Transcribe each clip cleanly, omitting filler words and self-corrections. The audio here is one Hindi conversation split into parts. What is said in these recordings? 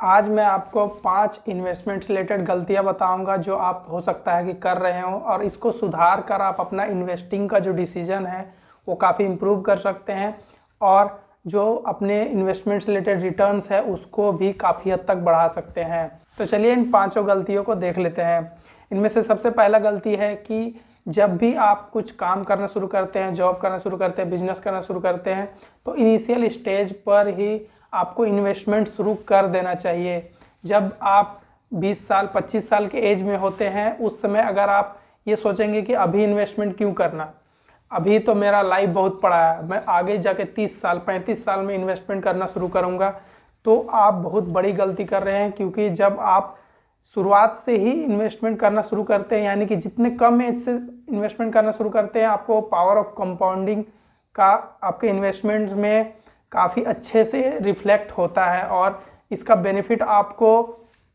आज मैं आपको 5 इन्वेस्टमेंट रिलेटेड गलतियां बताऊंगा जो आप हो सकता है कि कर रहे हो और इसको सुधार कर आप अपना इन्वेस्टिंग का जो डिसीजन है वो काफ़ी इम्प्रूव कर सकते हैं और जो अपने इन्वेस्टमेंट रिलेटेड रिटर्न्स है उसको भी काफ़ी हद तक बढ़ा सकते हैं। तो चलिए इन पांचों गलतियों को देख लेते हैं। इनमें से सबसे पहला गलती है कि जब भी आप कुछ काम करना शुरू करते हैं, जॉब करना शुरू करते हैं, बिजनेस करना शुरू करते हैं, तो इनिशियल स्टेज पर ही आपको इन्वेस्टमेंट शुरू कर देना चाहिए। जब आप 20 साल 25 साल के एज में होते हैं उस समय अगर आप ये सोचेंगे कि अभी इन्वेस्टमेंट क्यों करना, अभी तो मेरा लाइफ बहुत पड़ा है, मैं आगे जाके 30 साल 35 साल में इन्वेस्टमेंट करना शुरू करूँगा, तो आप बहुत बड़ी गलती कर रहे हैं। क्योंकि जब आप शुरुआत से ही इन्वेस्टमेंट करना शुरू करते हैं, यानी कि जितने कम एज से इन्वेस्टमेंट करना शुरू करते हैं, आपको पावर ऑफ कंपाउंडिंग का आपके इन्वेस्टमेंट्स में काफ़ी अच्छे से रिफ्लेक्ट होता है और इसका बेनिफिट आपको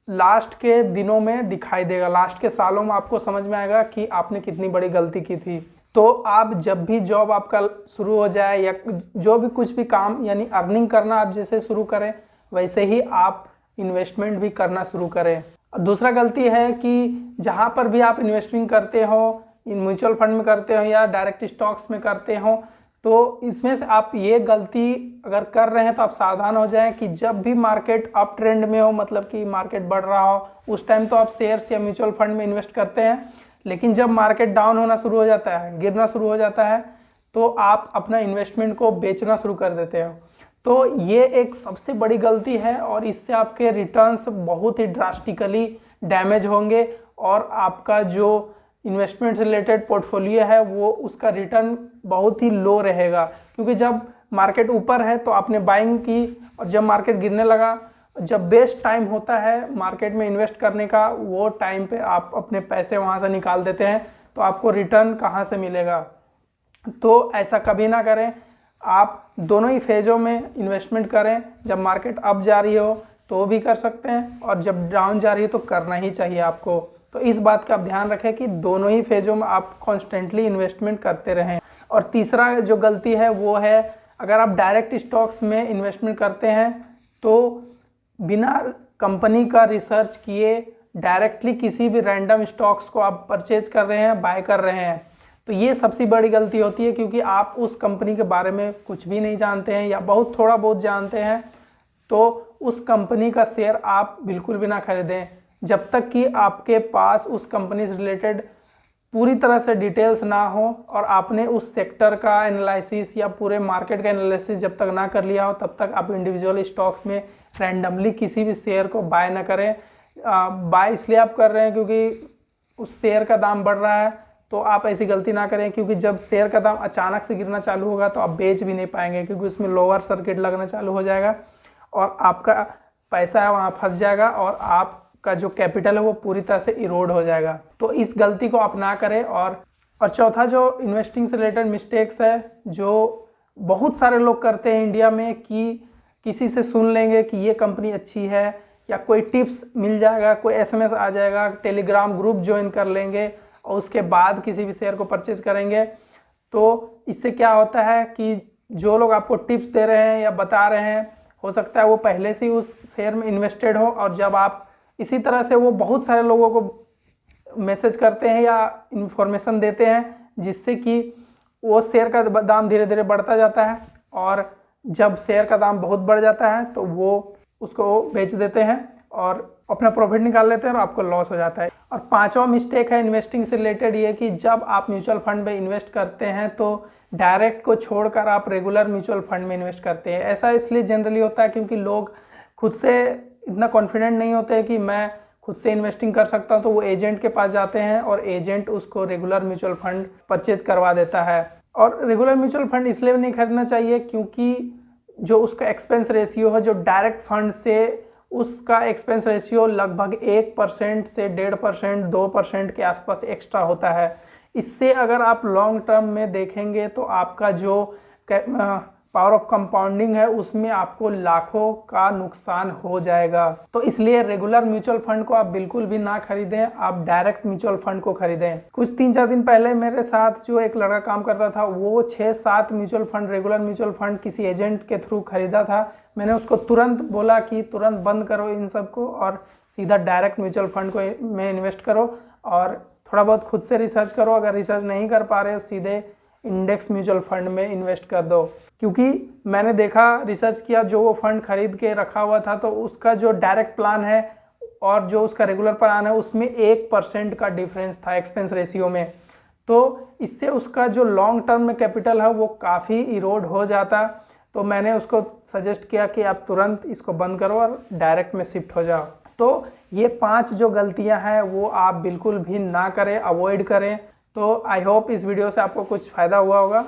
लास्ट के दिनों में दिखाई देगा, लास्ट के सालों में आपको समझ में आएगा कि आपने कितनी बड़ी गलती की थी। तो आप जब भी जॉब आपका शुरू हो जाए या जो भी कुछ भी काम यानी अर्निंग करना आप जैसे शुरू करें वैसे ही आप इन्वेस्टमेंट भी करना शुरू करें। दूसरा गलती है कि जहाँ पर भी आप इन्वेस्टिंग करते हो, इन म्यूचुअल फंड में करते हो या डायरेक्ट स्टॉक्स में करते हो, तो इसमें से आप ये गलती अगर कर रहे हैं तो आप सावधान हो जाएं कि जब भी मार्केट अप ट्रेंड में हो, मतलब कि मार्केट बढ़ रहा हो, उस टाइम तो आप शेयर्स या म्यूचुअल फंड में इन्वेस्ट करते हैं। लेकिन जब मार्केट डाउन होना शुरू हो जाता है, गिरना शुरू हो जाता है, तो आप अपना इन्वेस्टमेंट को बेचना शुरू कर देते हो। तो ये एक सबसे बड़ी गलती है और इससे आपके रिटर्न्स बहुत ही ड्रास्टिकली डैमेज होंगे और आपका जो इन्वेस्टमेंट रिलेटेड पोर्टफोलियो है वो उसका रिटर्न बहुत ही लो रहेगा। क्योंकि जब मार्केट ऊपर है तो आपने बाइंग की और जब मार्केट गिरने लगा, जब बेस्ट टाइम होता है मार्केट में इन्वेस्ट करने का, वो टाइम पे आप अपने पैसे वहाँ से निकाल देते हैं, तो आपको रिटर्न कहाँ से मिलेगा। तो ऐसा कभी ना करें, आप दोनों ही फेजों में इन्वेस्टमेंट करें। जब मार्केट अप जा रही हो तो भी कर सकते हैं और जब डाउन जा रही है तो करना ही चाहिए आपको। तो इस बात का आप ध्यान रखें कि दोनों ही फेजों में आप कॉन्स्टेंटली इन्वेस्टमेंट करते रहें। और तीसरा जो गलती है वो है, अगर आप डायरेक्ट स्टॉक्स में इन्वेस्टमेंट करते हैं तो बिना कंपनी का रिसर्च किए डायरेक्टली किसी भी रैंडम स्टॉक्स को आप परचेज कर रहे हैं, बाय कर रहे हैं, तो ये सबसे बड़ी गलती होती है। क्योंकि आप उस कंपनी के बारे में कुछ भी नहीं जानते हैं या बहुत थोड़ा बहुत जानते हैं, तो उस कंपनी का शेयर आप बिल्कुल भी ना खरीदें जब तक कि आपके पास उस कंपनी से रिलेटेड पूरी तरह से डिटेल्स ना हो और आपने उस सेक्टर का एनालिसिस या पूरे मार्केट का एनालिसिस जब तक ना कर लिया हो, तब तक आप इंडिविजुअल स्टॉक्स में रैंडमली किसी भी शेयर को बाय ना करें। बाय इसलिए आप कर रहे हैं क्योंकि उस शेयर का दाम बढ़ रहा है, तो आप ऐसी गलती ना करें। क्योंकि जब शेयर का दाम अचानक से गिरना चालू होगा तो आप बेच भी नहीं पाएंगे, क्योंकि उसमें लोअर सर्किट लगना चालू हो जाएगा और आपका पैसा है वहाँ फंस जाएगा और आपका जो कैपिटल है वो पूरी तरह से इरोड हो जाएगा। तो इस गलती को आप ना करें। और चौथा जो इन्वेस्टिंग से रिलेटेड मिस्टेक्स है जो बहुत सारे लोग करते हैं इंडिया में, कि किसी से सुन लेंगे कि ये कंपनी अच्छी है या कोई टिप्स मिल जाएगा, कोई एसएमएस आ जाएगा, टेलीग्राम ग्रुप ज्वाइन कर लेंगे और उसके बाद किसी भी शेयर को परचेज करेंगे। तो इससे क्या होता है कि जो लोग आपको टिप्स दे रहे हैं या बता रहे हैं, हो सकता है वो पहले से ही उस शेयर में इन्वेस्टेड हो, और जब आप इसी तरह से वो बहुत सारे लोगों को मैसेज करते हैं या इन्फॉर्मेशन देते हैं जिससे कि वो शेयर का दाम धीरे धीरे बढ़ता जाता है और जब शेयर का दाम बहुत बढ़ जाता है तो वो उसको बेच देते हैं और अपना प्रॉफिट निकाल लेते हैं और आपको लॉस हो जाता है। और पांचवा मिस्टेक है इन्वेस्टिंग से रिलेटेड ये कि जब आप म्यूचुअल फंड में इन्वेस्ट करते हैं तो डायरेक्ट को छोड़कर आप रेगुलर म्यूचुअल फंड में इन्वेस्ट करते हैं। ऐसा इसलिए जनरली होता है क्योंकि लोग खुद से इतना कॉन्फिडेंट नहीं होते कि मैं खुद से इन्वेस्टिंग कर सकता हूं, तो वो एजेंट के पास जाते हैं और एजेंट उसको रेगुलर म्यूचुअल फंड परचेज करवा देता है। और रेगुलर म्यूचुअल फंड इसलिए नहीं खरीदना चाहिए क्योंकि जो उसका एक्सपेंस रेशियो है, जो डायरेक्ट फंड से उसका एक्सपेंस रेशियो लगभग 1% से 1.5% 2% के आसपास एक्स्ट्रा होता है। इससे अगर आप लॉन्ग टर्म में देखेंगे तो आपका जो पावर ऑफ कंपाउंडिंग है उसमें आपको लाखों का नुकसान हो जाएगा। तो इसलिए रेगुलर म्यूचुअल फंड को आप बिल्कुल भी ना खरीदें, आप डायरेक्ट म्यूचुअल फंड को खरीदें। कुछ 3-4 दिन पहले मेरे साथ जो एक लड़का काम करता था वो 6-7 mutual fund, regular mutual fund किसी एजेंट के थ्रू खरीदा था। मैंने उसको तुरंत बोला कि तुरंत बंद करो इन सबको और सीधा डायरेक्ट म्यूचुअल फंड को में इन्वेस्ट करो और थोड़ा बहुत खुद से रिसर्च करो। अगर रिसर्च नहीं कर पा रहे हो सीधे इंडेक्स म्यूचुअल फंड में इन्वेस्ट कर दो। क्योंकि मैंने देखा, रिसर्च किया, जो वो फंड खरीद के रखा हुआ था तो उसका जो डायरेक्ट प्लान है और जो उसका रेगुलर प्लान है उसमें 1% का डिफरेंस था एक्सपेंस रेशियो में। तो इससे उसका जो लॉन्ग टर्म में कैपिटल है वो काफ़ी इरोड हो जाता। तो मैंने उसको सजेस्ट किया कि आप तुरंत इसको बंद करो और डायरेक्ट में शिफ्ट हो जाओ। तो ये 5 जो गलतियां हैं वो आप बिल्कुल भी ना करें, अवॉइड करें। तो आई होप इस वीडियो से आपको कुछ फ़ायदा हुआ होगा।